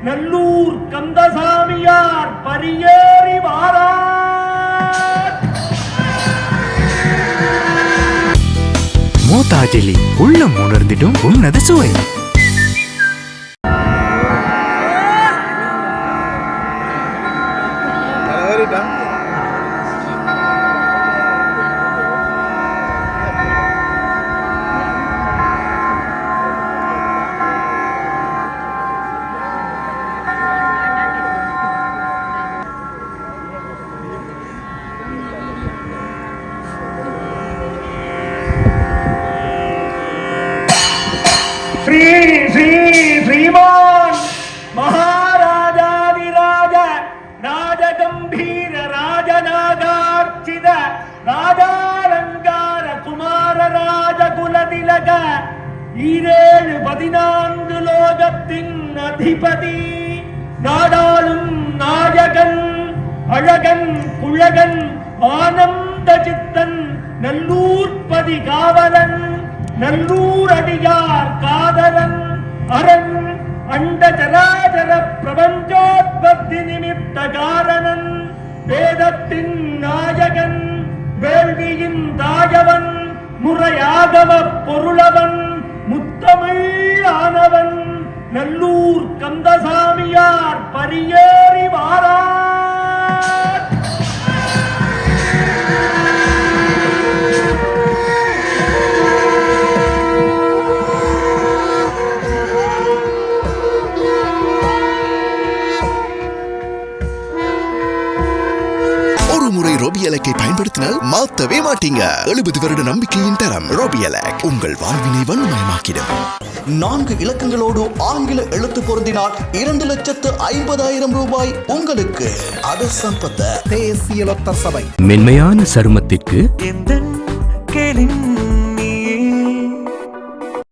நல்லூர் கந்தசாமியார் பரியேறி வாரார். மூதாஜலி உள்ளம் உணர்ந்திடும் உன்னத சுவை. ஸ்ரீ ஸ்ரீ ஸ்ரீமான் மகாராஜாதிராஜ ராஜகம்பீர ராஜநாகார்ச்சித ராஜாலங்கார குமார ராஜகுலதிலக 14 லோகத்தின் அதிபதி நாடாளும் நாயகன் அழகன் குழகன் ஆனந்த சித்தன் நல்லூர்பதி காவலன் நல்லூர் அடியார் காதலன் அரண் அண்ட சராசர பிரபஞ்சோத்பத்தி நிமித்த காரணன் வேதத்தின் நாயகன் வேள்வியின் தாயவன் முறையாகவ பொருளவன் முத்தமிழ் ஆனவன் நல்லூர் கந்தசாமியார் பரியேறி வாரார். முறை ரோபியலக்கை பயன்படுத்தினால் மாத்தவே மாட்டீங்க. 70 வருட நம்பிக்கையின் தரம் ரோபியலக் உங்கள் வாழ்வினை வண்ணமயமாக்கிடும். 4 இலக்கங்களோடு ஆங்கில எழுத்து பொருந்தினால் 2,50,000 ரூபாய் உங்களுக்கு. அது சம்பத்த தேசிய லொத்தர் சபை. மென்மையான சருமத்திற்கு